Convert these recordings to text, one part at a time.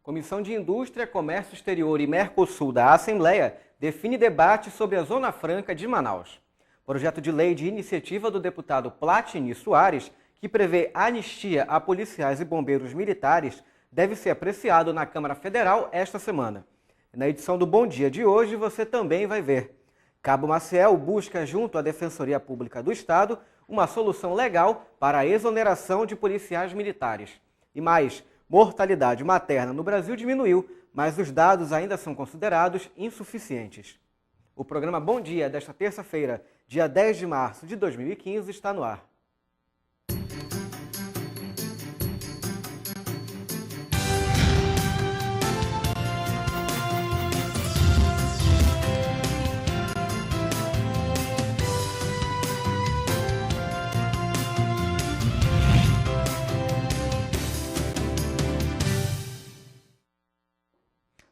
Comissão de Indústria, Comércio Exterior e Mercosul da Assembleia define debate sobre a Zona Franca de Manaus. Projeto de lei de iniciativa do deputado Platini Soares, que prevê anistia a policiais e bombeiros militares, deve ser apreciado na Câmara Federal esta semana. Na edição do Bom Dia de hoje, você também vai ver. Cabo Maciel busca, junto à Defensoria Pública do Estado, uma solução legal para a exoneração de policiais militares. E mais, mortalidade materna no Brasil diminuiu, mas os dados ainda são considerados insuficientes. O programa Bom Dia desta terça-feira, dia 10 de março de 2015, está no ar.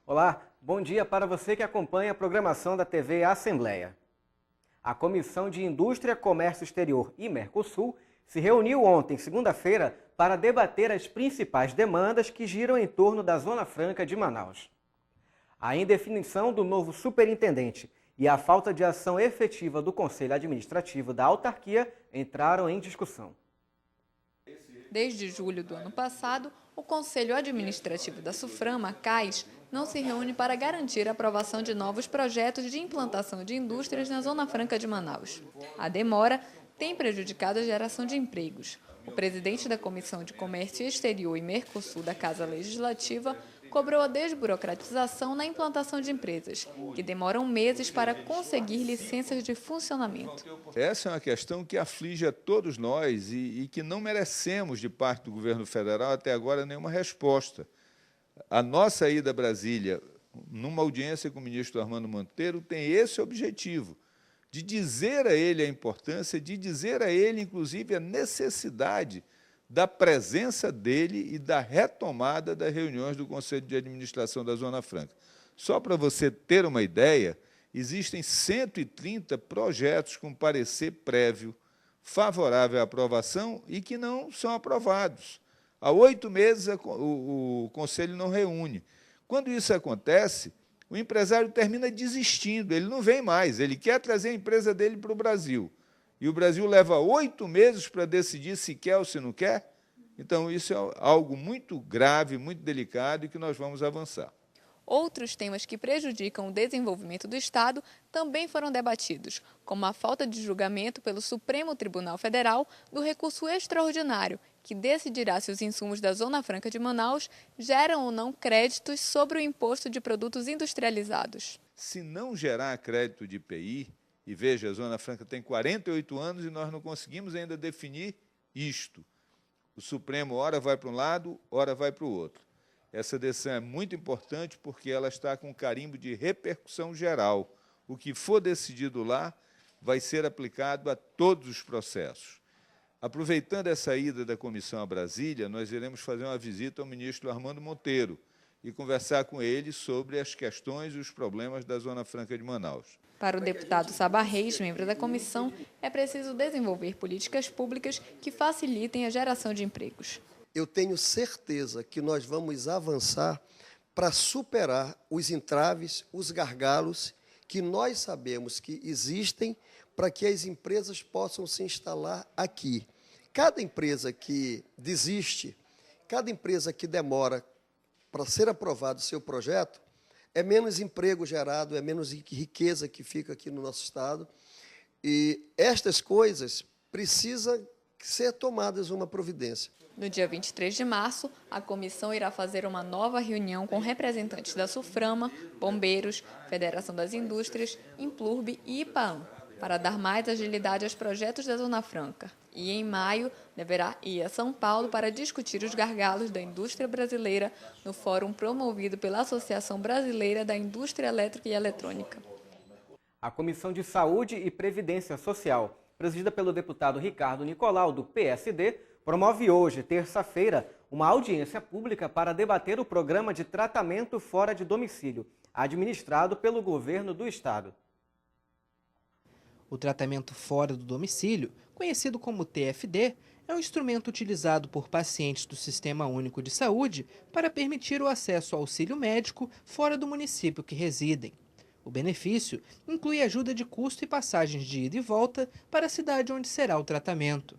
Olá, bom dia para você que acompanha a programação da TV Assembleia. A Comissão de Indústria, Comércio Exterior e Mercosul se reuniu ontem, segunda-feira, para debater as principais demandas que giram em torno da Zona Franca de Manaus. A indefinição do novo superintendente e a falta de ação efetiva do Conselho Administrativo da autarquia entraram em discussão. Desde julho do ano passado, o Conselho Administrativo da SUFRAMA, CAIS, não se reúne para garantir a aprovação de novos projetos de implantação de indústrias na Zona Franca de Manaus. A demora tem prejudicado a geração de empregos. O presidente da Comissão de Comércio Exterior e Mercosul da Casa Legislativa cobrou a desburocratização na implantação de empresas, que demoram meses para conseguir licenças de funcionamento. Essa é uma questão que aflige a todos nós e que não merecemos, de parte do governo federal, até agora, nenhuma resposta. A nossa ida a Brasília, numa audiência com o ministro Armando Monteiro, tem esse objetivo, de dizer a ele a importância, de dizer a ele, inclusive, a necessidade da presença dele e da retomada das reuniões do Conselho de Administração da Zona Franca. Só para você ter uma ideia, existem 130 projetos com parecer prévio, favorável à aprovação e que não são aprovados. Há 8 meses o Conselho não reúne. Quando isso acontece, o empresário termina desistindo, ele não vem mais, ele quer trazer a empresa dele para o Brasil. E o Brasil leva 8 meses para decidir se quer ou se não quer. Então, isso é algo muito grave, muito delicado e que nós vamos avançar. Outros temas que prejudicam o desenvolvimento do Estado também foram debatidos, como a falta de julgamento pelo Supremo Tribunal Federal do recurso extraordinário, que decidirá se os insumos da Zona Franca de Manaus geram ou não créditos sobre o imposto de produtos industrializados. Se não gerar crédito de IPI, e veja, a Zona Franca tem 48 anos e nós não conseguimos ainda definir isto. O Supremo, ora vai para um lado, ora vai para o outro. Essa decisão é muito importante porque ela está com carimbo de repercussão geral. O que for decidido lá vai ser aplicado a todos os processos. Aproveitando essa ida da comissão a Brasília, nós iremos fazer uma visita ao ministro Armando Monteiro e conversar com ele sobre as questões e os problemas da Zona Franca de Manaus. Para o deputado Saba Reis, membro da comissão, é preciso desenvolver políticas públicas que facilitem a geração de empregos. Eu tenho certeza que nós vamos avançar para superar os entraves, os gargalos que nós sabemos que existem para que as empresas possam se instalar aqui. Cada empresa que desiste, cada empresa que demora para ser aprovado o seu projeto, é menos emprego gerado, é menos riqueza que fica aqui no nosso Estado. E estas coisas precisam ser tomadas uma providência. No dia 23 de março, a comissão irá fazer uma nova reunião com representantes da SUFRAMA, Bombeiros, Federação das Indústrias, Implurb e IPAAN, para dar mais agilidade aos projetos da Zona Franca. E, em maio, deverá ir a São Paulo para discutir os gargalos da indústria brasileira no fórum promovido pela Associação Brasileira da Indústria Elétrica e Eletrônica. A Comissão de Saúde e Previdência Social, presidida pelo deputado Ricardo Nicolau, do PSD, promove hoje, terça-feira, uma audiência pública para debater o programa de tratamento fora de domicílio, administrado pelo governo do Estado. O tratamento fora do domicílio, conhecido como TFD, é um instrumento utilizado por pacientes do Sistema Único de Saúde para permitir o acesso ao auxílio médico fora do município que residem. O benefício inclui ajuda de custo e passagens de ida e volta para a cidade onde será o tratamento.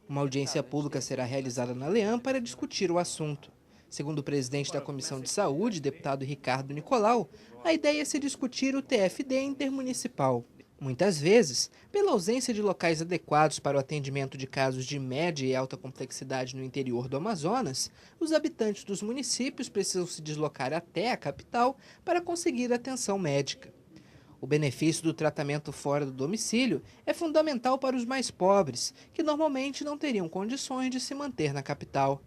Uma audiência pública será realizada na Leam para discutir o assunto. Segundo o presidente da Comissão de Saúde, deputado Ricardo Nicolau, a ideia é se discutir o TFD intermunicipal. Muitas vezes, pela ausência de locais adequados para o atendimento de casos de média e alta complexidade no interior do Amazonas, os habitantes dos municípios precisam se deslocar até a capital para conseguir atenção médica. O benefício do tratamento fora do domicílio é fundamental para os mais pobres, que normalmente não teriam condições de se manter na capital.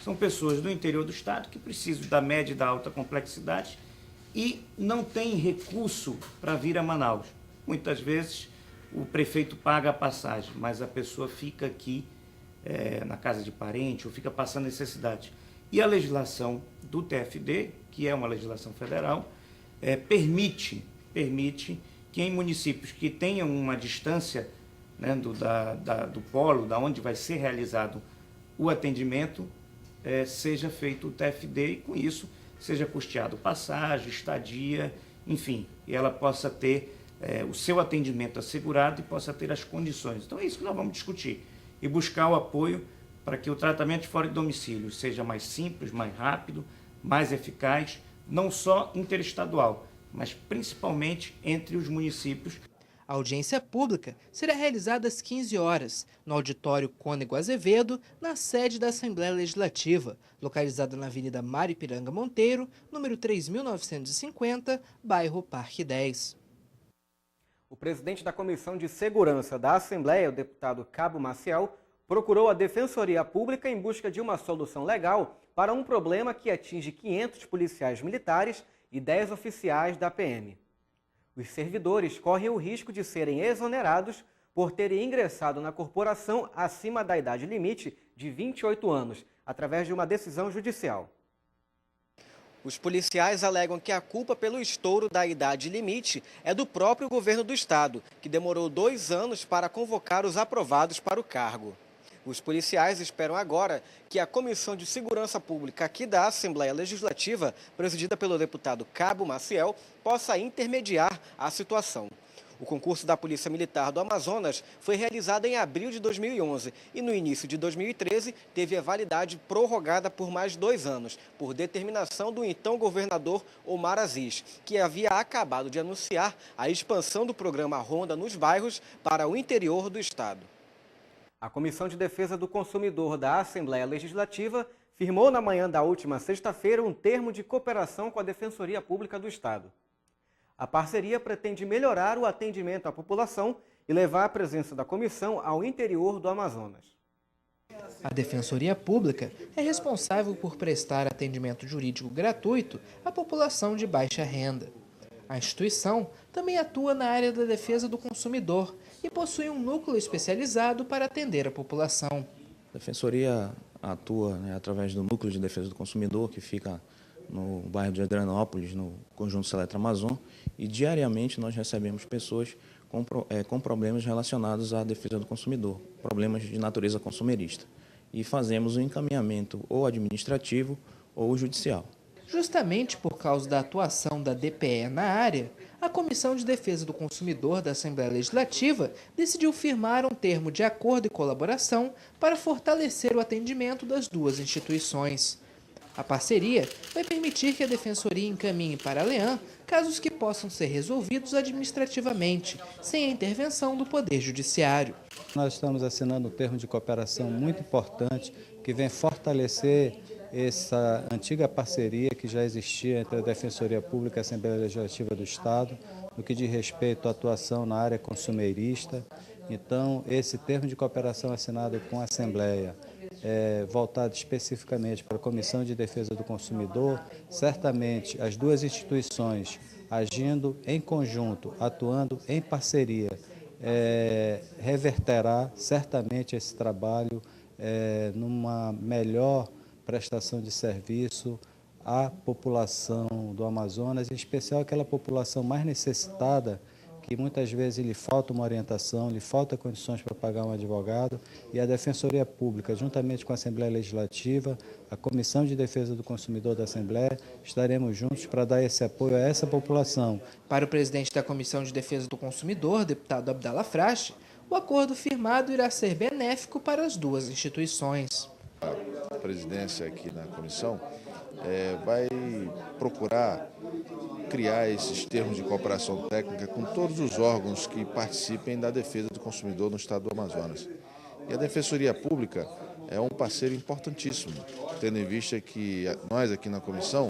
São pessoas do interior do estado que precisam da média e da alta complexidade e não têm recurso para vir a Manaus. Muitas vezes o prefeito paga a passagem, mas a pessoa fica aqui na casa de parente ou fica passando necessidade. E a legislação do TFD, que é uma legislação federal, permite que em municípios que tenham uma distância, né, do polo, da onde vai ser realizado o atendimento, seja feito o TFD e com isso seja custeado passagem, estadia, enfim, e ela possa ter o seu atendimento assegurado e possa ter as condições. Então é isso que nós vamos discutir e buscar o apoio para que o tratamento fora de domicílio seja mais simples, mais rápido, mais eficaz, não só interestadual, mas principalmente entre os municípios. A audiência pública será realizada às 15 horas, no auditório Cônego Azevedo, na sede da Assembleia Legislativa, localizada na Avenida Maripiranga Monteiro, número 3.950, bairro Parque 10. O presidente da Comissão de Segurança da Assembleia, o deputado Cabo Maciel, procurou a Defensoria Pública em busca de uma solução legal para um problema que atinge 500 policiais militares e 10 oficiais da PM. Os servidores correm o risco de serem exonerados por terem ingressado na corporação acima da idade limite de 28 anos, através de uma decisão judicial. Os policiais alegam que a culpa pelo estouro da idade limite é do próprio governo do estado, que demorou 2 anos para convocar os aprovados para o cargo. Os policiais esperam agora que a Comissão de Segurança Pública aqui da Assembleia Legislativa, presidida pelo deputado Cabo Maciel, possa intermediar a situação. O concurso da Polícia Militar do Amazonas foi realizado em abril de 2011 e no início de 2013 teve a validade prorrogada por mais 2 anos, por determinação do então governador Omar Aziz, que havia acabado de anunciar a expansão do programa Ronda nos bairros para o interior do estado. A Comissão de Defesa do Consumidor da Assembleia Legislativa firmou na manhã da última sexta-feira um termo de cooperação com a Defensoria Pública do Estado. A parceria pretende melhorar o atendimento à população e levar a presença da comissão ao interior do Amazonas. A Defensoria Pública é responsável por prestar atendimento jurídico gratuito à população de baixa renda. A instituição também atua na área da defesa do consumidor e possui um núcleo especializado para atender a população. A Defensoria atua através do Núcleo de Defesa do Consumidor, que fica no bairro de Adrianópolis, no Conjunto Seletra Amazon, e diariamente nós recebemos pessoas com problemas relacionados à defesa do consumidor, problemas de natureza consumerista, e fazemos o encaminhamento ou administrativo ou judicial. Justamente por causa da atuação da DPE na área, a Comissão de Defesa do Consumidor da Assembleia Legislativa decidiu firmar um termo de acordo e colaboração para fortalecer o atendimento das duas instituições. A parceria vai permitir que a Defensoria encaminhe para a Leam casos que possam ser resolvidos administrativamente, sem a intervenção do Poder Judiciário. Nós estamos assinando um termo de cooperação muito importante que vem fortalecer essa antiga parceria que já existia entre a Defensoria Pública e a Assembleia Legislativa do Estado, no que diz respeito à atuação na área consumerista. Então, esse termo de cooperação assinado com a Assembleia, voltado especificamente para a Comissão de Defesa do Consumidor, certamente as duas instituições agindo em conjunto, atuando em parceria, reverterá certamente esse trabalho numa melhor prestação de serviço à população do Amazonas, em especial aquela população mais necessitada que muitas vezes lhe falta uma orientação, lhe falta condições para pagar um advogado, e a Defensoria Pública, juntamente com a Assembleia Legislativa, a Comissão de Defesa do Consumidor da Assembleia, estaremos juntos para dar esse apoio a essa população. Para o presidente da Comissão de Defesa do Consumidor, deputado Abdallah Frache, o acordo firmado irá ser benéfico para as duas instituições. A presidência aqui na comissão vai procurar criar esses termos de cooperação técnica com todos os órgãos que participem da defesa do consumidor no estado do Amazonas. E a Defensoria Pública é um parceiro importantíssimo, tendo em vista que nós aqui na comissão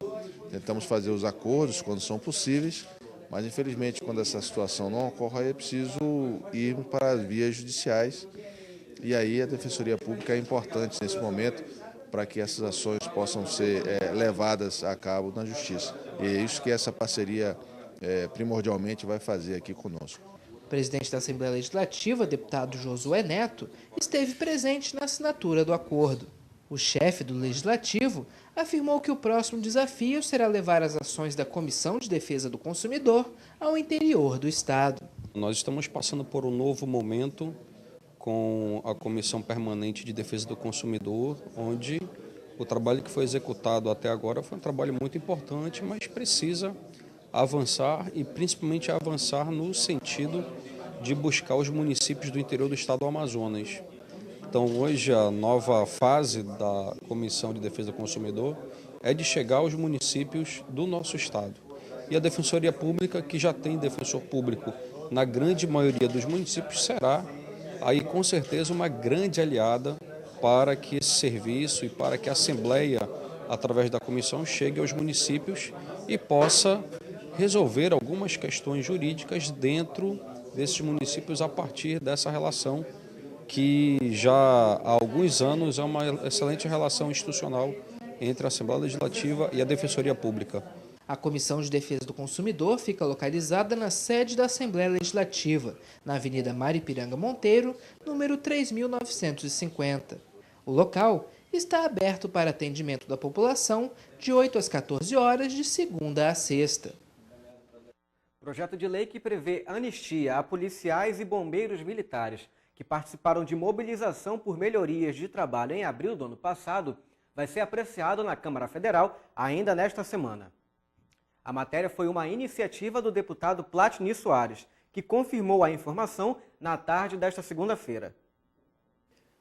tentamos fazer os acordos quando são possíveis, mas infelizmente quando essa situação não ocorre, é preciso ir para as vias judiciais, e aí a Defensoria Pública é importante nesse momento para que essas ações possam ser levadas a cabo na Justiça. E é isso que essa parceria primordialmente vai fazer aqui conosco. O presidente da Assembleia Legislativa, deputado Josué Neto, esteve presente na assinatura do acordo. O chefe do Legislativo afirmou que o próximo desafio será levar as ações da Comissão de Defesa do Consumidor ao interior do Estado. Nós estamos passando por um novo momento com a Comissão Permanente de Defesa do Consumidor, onde o trabalho que foi executado até agora foi um trabalho muito importante, mas precisa avançar e principalmente avançar no sentido de buscar os municípios do interior do estado do Amazonas. Então hoje a nova fase da Comissão de Defesa do Consumidor é de chegar aos municípios do nosso estado. E a Defensoria Pública, que já tem defensor público na grande maioria dos municípios, será aí com certeza uma grande aliada para que esse serviço e para que a Assembleia, através da comissão, chegue aos municípios e possa resolver algumas questões jurídicas dentro desses municípios a partir dessa relação que já há alguns anos é uma excelente relação institucional entre a Assembleia Legislativa e a Defensoria Pública. A Comissão de Defesa do Consumidor fica localizada na sede da Assembleia Legislativa, na Avenida Maripiranga Monteiro, número 3950. O local está aberto para atendimento da população de 8 às 14 horas, de segunda a sexta. Projeto de lei que prevê anistia a policiais e bombeiros militares que participaram de mobilização por melhorias de trabalho em abril do ano passado vai ser apreciado na Câmara Federal ainda nesta semana. A matéria foi uma iniciativa do deputado Platini Soares, que confirmou a informação na tarde desta segunda-feira.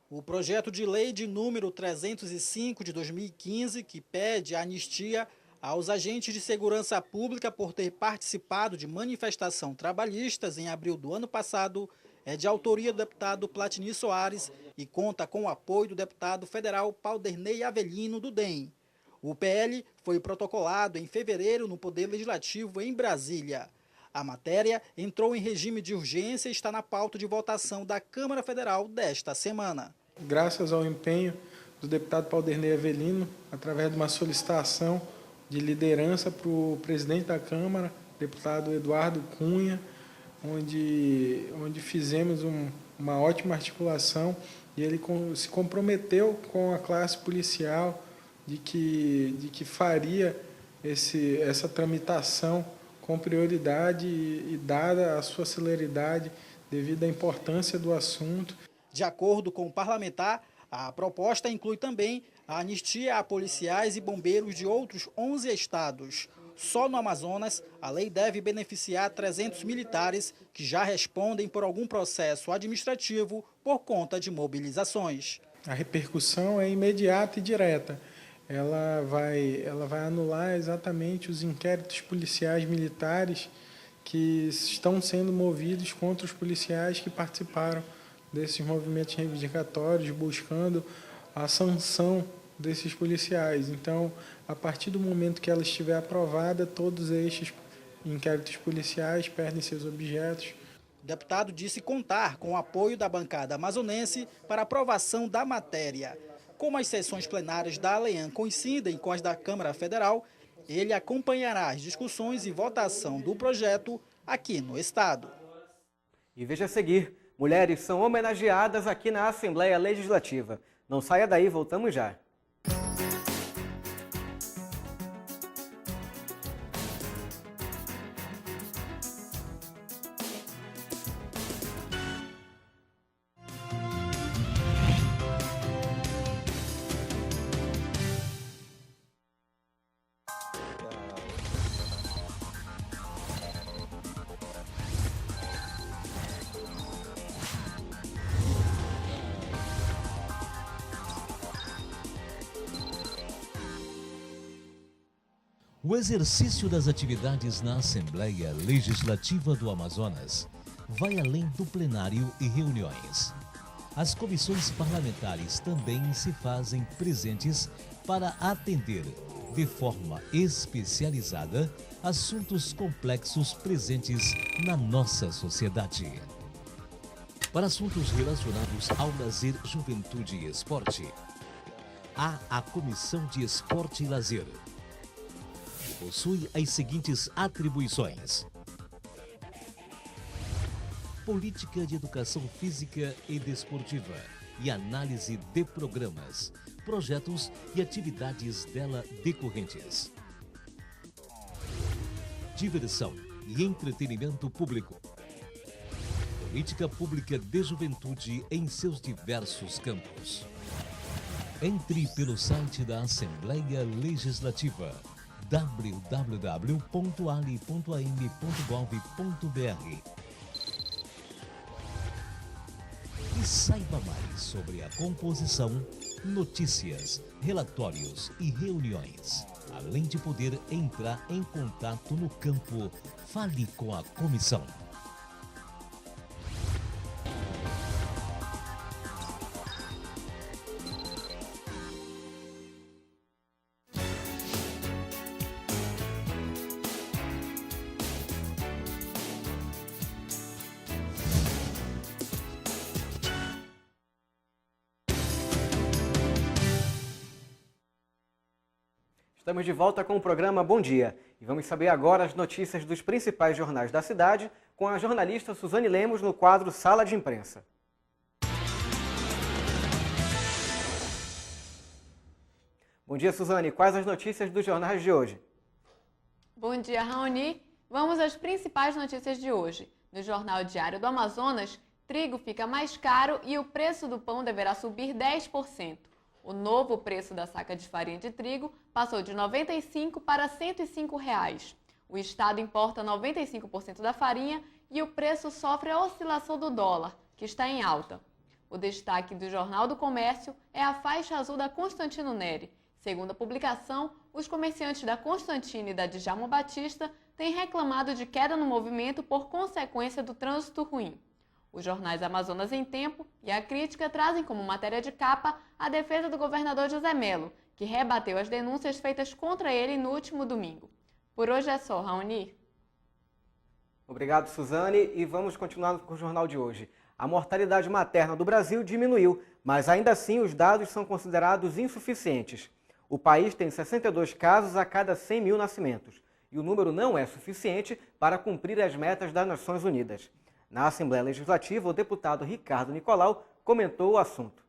O projeto de lei de número 305 de 2015, que pede a anistia aos agentes de segurança pública por ter participado de manifestação trabalhistas em abril do ano passado, é de autoria do deputado Platini Soares e conta com o apoio do deputado federal Paulderney Avelino, do DEM. O PL foi protocolado em fevereiro no Poder Legislativo em Brasília. A matéria entrou em regime de urgência e está na pauta de votação da Câmara Federal desta semana. Graças ao empenho do deputado Paulderney Avelino, através de uma solicitação de liderança para o presidente da Câmara, deputado Eduardo Cunha, onde fizemos uma ótima articulação, e ele se comprometeu com a classe policial de que faria essa tramitação com prioridade e dada a sua celeridade devido à importância do assunto. De acordo com o parlamentar, a proposta inclui também a anistia a policiais e bombeiros de outros 11 estados. Só no Amazonas, a lei deve beneficiar 300 militares que já respondem por algum processo administrativo por conta de mobilizações. A repercussão é imediata e direta. Ela vai anular exatamente os inquéritos policiais militares que estão sendo movidos contra os policiais que participaram desses movimentos reivindicatórios, buscando a sanção desses policiais. Então, a partir do momento que ela estiver aprovada, todos estes inquéritos policiais perdem seus objetos. O deputado disse contar com o apoio da bancada amazonense para a aprovação da matéria. Como as sessões plenárias da ALEAN coincidem com as da Câmara Federal, ele acompanhará as discussões e votação do projeto aqui no Estado. E veja a seguir, mulheres são homenageadas aqui na Assembleia Legislativa. Não saia daí, voltamos já. O exercício das atividades na Assembleia Legislativa do Amazonas vai além do plenário e reuniões. As comissões parlamentares também se fazem presentes para atender, de forma especializada, assuntos complexos presentes na nossa sociedade. Para assuntos relacionados ao lazer, juventude e esporte, há a Comissão de Esporte e Lazer, que possui as seguintes atribuições: política de educação física e desportiva e análise de programas, projetos e atividades dela decorrentes. Diversão e entretenimento público. Política pública de juventude em seus diversos campos. Entre pelo site da Assembleia Legislativa www.ali.am.gov.br e saiba mais sobre a composição, notícias, relatórios e reuniões. Além de poder entrar em contato no campo, fale com a comissão. Estamos de volta com o programa Bom Dia e vamos saber agora as notícias dos principais jornais da cidade com a jornalista Suzane Lemos no quadro Sala de Imprensa. Bom dia, Suzane. Quais as notícias dos jornais de hoje? Bom dia, Raoni. Vamos às principais notícias de hoje. No Jornal Diário do Amazonas, trigo fica mais caro e o preço do pão deverá subir 10%. O novo preço da saca de farinha de trigo passou de R$ 95 para R$ 105. O Estado importa 95% da farinha e o preço sofre a oscilação do dólar, que está em alta. O destaque do Jornal do Comércio é a faixa azul da Constantino Neri. Segundo a publicação, os comerciantes da Constantino e da Djalma Batista têm reclamado de queda no movimento por consequência do trânsito ruim. Os jornais Amazonas em Tempo e a Crítica trazem como matéria de capa a defesa do governador José Melo, que rebateu as denúncias feitas contra ele no último domingo. Por hoje é só, Raoni. Obrigado, Suzane, e vamos continuar com o jornal de hoje. A mortalidade materna do Brasil diminuiu, mas ainda assim os dados são considerados insuficientes. O país tem 62 casos a cada 100 mil nascimentos, e o número não é suficiente para cumprir as metas das Nações Unidas. Na Assembleia Legislativa, o deputado Ricardo Nicolau comentou o assunto.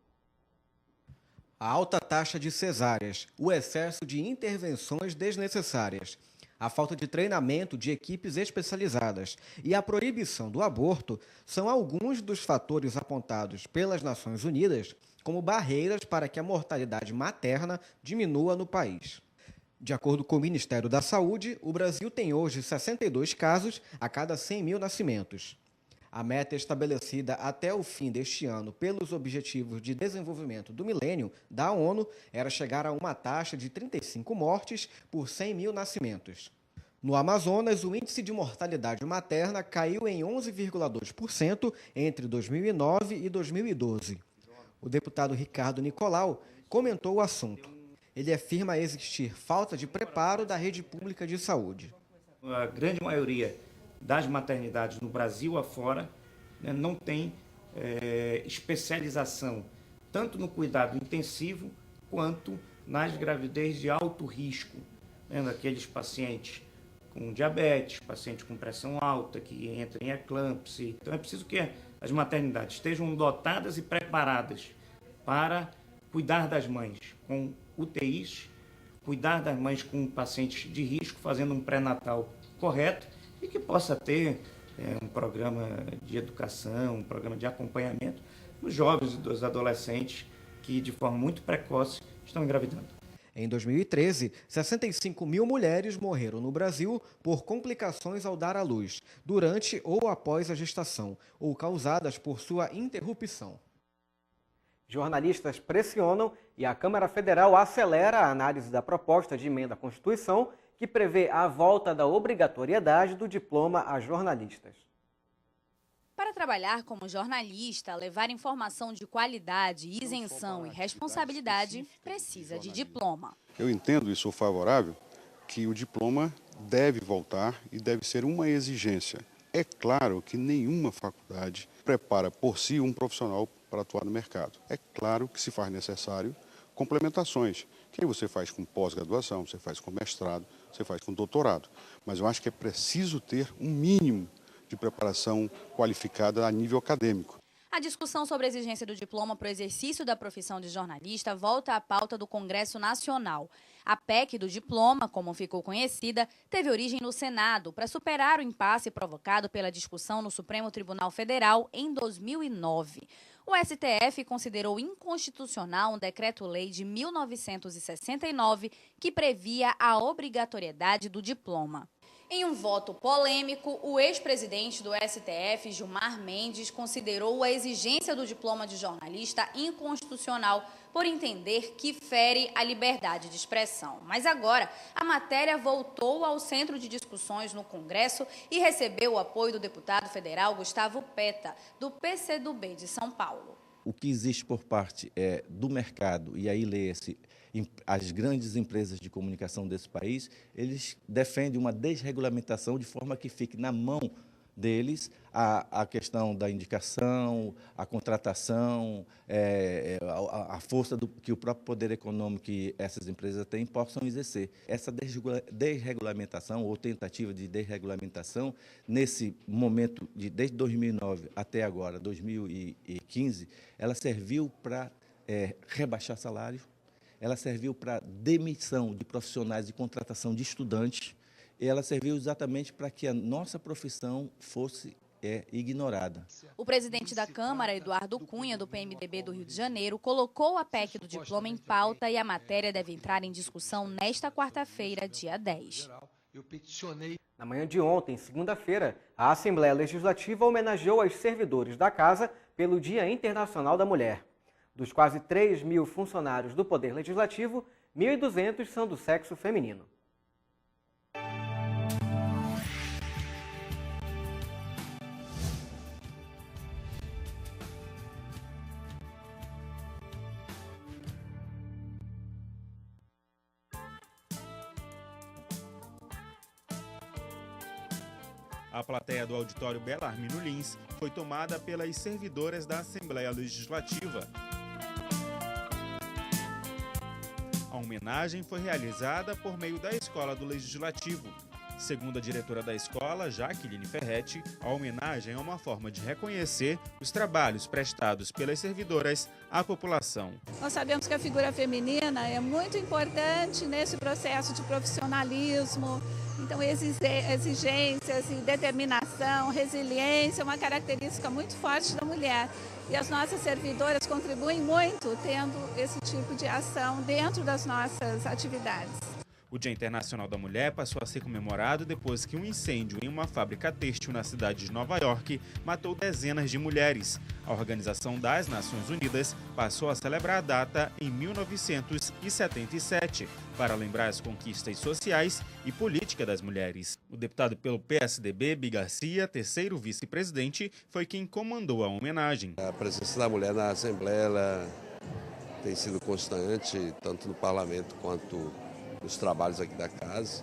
A alta taxa de cesáreas, o excesso de intervenções desnecessárias, a falta de treinamento de equipes especializadas e a proibição do aborto são alguns dos fatores apontados pelas Nações Unidas como barreiras para que a mortalidade materna diminua no país. De acordo com o Ministério da Saúde, o Brasil tem hoje 62 casos a cada 100 mil nascimentos. A meta estabelecida até o fim deste ano pelos Objetivos de Desenvolvimento do Milênio da ONU era chegar a uma taxa de 35 mortes por 100 mil nascimentos. No Amazonas, o índice de mortalidade materna caiu em 11,2% entre 2009 e 2012. O deputado Ricardo Nicolau comentou o assunto. Ele afirma existir falta de preparo da rede pública de saúde. A grande maioria das maternidades no Brasil afora, né, não tem especialização, tanto no cuidado intensivo quanto nas gravidez de alto risco, né, daqueles pacientes com diabetes, pacientes com pressão alta, que entram em eclâmpsia. Então é preciso que as maternidades estejam dotadas e preparadas para cuidar das mães com UTIs, cuidar das mães com pacientes de risco, fazendo um pré-natal correto, e que possa ter um programa de educação, um programa de acompanhamento dos jovens e dos adolescentes que, de forma muito precoce, estão engravidando. Em 2013, 65 mil mulheres morreram no Brasil por complicações ao dar à luz, durante ou após a gestação, ou causadas por sua interrupção. Jornalistas pressionam e a Câmara Federal acelera a análise da proposta de emenda à Constituição que prevê a volta da obrigatoriedade do diploma a jornalistas. Para trabalhar como jornalista, levar informação de qualidade, isenção e responsabilidade, precisa de diploma. Eu entendo e sou favorável que o diploma deve voltar e deve ser uma exigência. É claro que nenhuma faculdade prepara por si um profissional para atuar no mercado. É claro que se faz necessário complementações, que aí você faz com pós-graduação, você faz com mestrado, você faz com doutorado. Mas eu acho que é preciso ter um mínimo de preparação qualificada a nível acadêmico. A discussão sobre a exigência do diploma para o exercício da profissão de jornalista volta à pauta do Congresso Nacional. A PEC do diploma, como ficou conhecida, teve origem no Senado para superar o impasse provocado pela discussão no Supremo Tribunal Federal em 2009. O STF considerou inconstitucional um decreto-lei de 1969 que previa a obrigatoriedade do diploma. Em um voto polêmico, o ex-presidente do STF, Gilmar Mendes, considerou a exigência do diploma de jornalista inconstitucional por entender que fere a liberdade de expressão. Mas agora, a matéria voltou ao centro de discussões no Congresso e recebeu o apoio do deputado federal Gustavo Petta, do PCdoB de São Paulo. O que existe por parte do mercado, e aí lê-se as grandes empresas de comunicação desse país, eles defendem uma desregulamentação de forma que fique na mão deles a questão da indicação, a contratação, a força que o próprio poder econômico que essas empresas têm possam exercer. Essa desregulamentação ou tentativa de desregulamentação, nesse momento, desde 2009 até agora, 2015, ela serviu para rebaixar salário, ela serviu para demissão de profissionais e contratação de estudantes, e ela serviu exatamente para que a nossa profissão fosse ignorada. O presidente da Câmara, Eduardo Cunha, do PMDB do Rio de Janeiro, colocou a PEC do diploma em pauta e a matéria deve entrar em discussão nesta quarta-feira, dia 10. Na manhã de ontem, segunda-feira, a Assembleia Legislativa homenageou os servidores da Casa pelo Dia Internacional da Mulher. Dos quase 3.000 funcionários do Poder Legislativo, 1.200 são do sexo feminino. A plateia do auditório Belarmino Lins foi tomada pelas servidoras da Assembleia Legislativa. A homenagem foi realizada por meio da Escola do Legislativo. Segundo a diretora da escola, Jaqueline Ferretti, a homenagem é uma forma de reconhecer os trabalhos prestados pelas servidoras à população. Nós sabemos que a figura feminina é muito importante nesse processo de profissionalismo. Então, exigências, determinação, resiliência é uma característica muito forte da mulher. E as nossas servidoras contribuem muito tendo esse tipo de ação dentro das nossas atividades. O Dia Internacional da Mulher passou a ser comemorado depois que um incêndio em uma fábrica têxtil na cidade de Nova York matou dezenas de mulheres. A Organização das Nações Unidas passou a celebrar a data em 1977, para lembrar as conquistas sociais e políticas das mulheres. O deputado pelo PSDB, Bi Garcia, terceiro vice-presidente, foi quem comandou a homenagem. A presença da mulher na Assembleia ela tem sido constante, tanto no parlamento quanto nos trabalhos aqui da casa.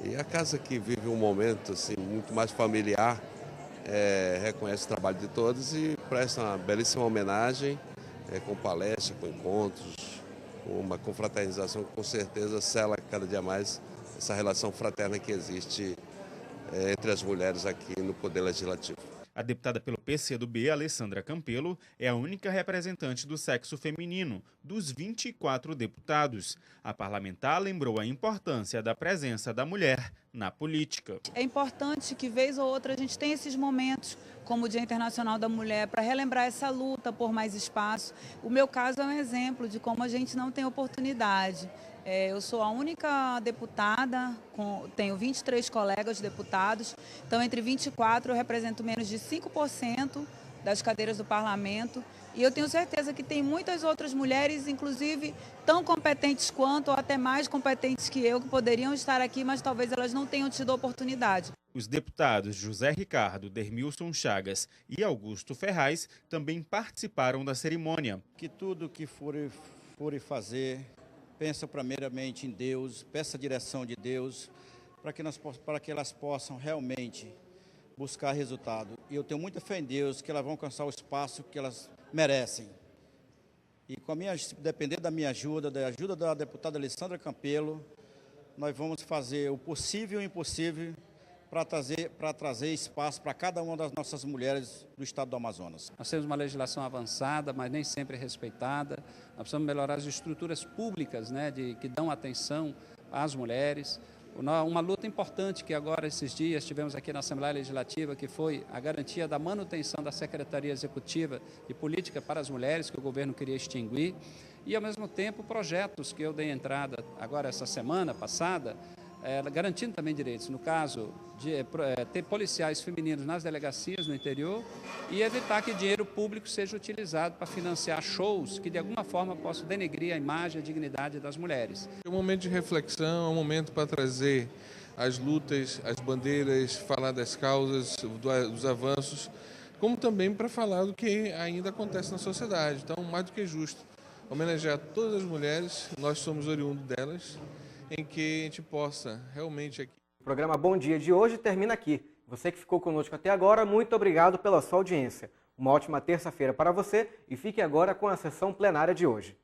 E a casa que vive um momento assim, muito mais familiar, reconhece o trabalho de todos e presta uma belíssima homenagem, com palestras, com encontros, uma confraternização que com certeza sela cada dia mais essa relação fraterna que existe entre as mulheres aqui no Poder Legislativo. A deputada pelo PCdoB, Alessandra Campelo, é a única representante do sexo feminino dos 24 deputados. A parlamentar lembrou a importância da presença da mulher na política. É importante que, vez ou outra, a gente tenha esses momentos, como o Dia Internacional da Mulher, para relembrar essa luta por mais espaço. O meu caso é um exemplo de como a gente não tem oportunidade. Eu sou a única deputada, tenho 23 colegas deputados, então entre 24 eu represento menos de 5% das cadeiras do parlamento. E eu tenho certeza que tem muitas outras mulheres, inclusive tão competentes quanto, ou até mais competentes que eu, que poderiam estar aqui, mas talvez elas não tenham tido a oportunidade. Os deputados José Ricardo, Dermilson Chagas e Augusto Ferraz também participaram da cerimônia. Que tudo que forem fazer, pensa primeiramente em Deus, peça a direção de Deus, para que elas possam realmente buscar resultado. E eu tenho muita fé em Deus que elas vão alcançar o espaço que elas merecem. E dependendo da minha ajuda, da ajuda da deputada Alessandra Campelo, nós vamos fazer o possível e o impossível para trazer espaço para cada uma das nossas mulheres do estado do Amazonas. Nós temos uma legislação avançada, mas nem sempre respeitada. Nós precisamos melhorar as estruturas públicas, né, que dão atenção às mulheres. Uma luta importante que agora, esses dias, tivemos aqui na Assembleia Legislativa, que foi a garantia da manutenção da Secretaria Executiva de Política para as Mulheres, que o governo queria extinguir, e, ao mesmo tempo, projetos que eu dei entrada agora essa semana passada, garantindo também direitos, no caso de ter policiais femininos nas delegacias no interior e evitar que dinheiro público seja utilizado para financiar shows que de alguma forma possam denegrir a imagem e a dignidade das mulheres. É um momento de reflexão, é um momento para trazer as lutas, as bandeiras, falar das causas, dos avanços, como também para falar do que ainda acontece na sociedade. Então, mais do que justo, homenagear todas as mulheres, nós somos oriundos delas, em que a gente possa realmente aqui... O programa Bom Dia de hoje termina aqui. Você que ficou conosco até agora, muito obrigado pela sua audiência. Uma ótima terça-feira para você e fique agora com a sessão plenária de hoje.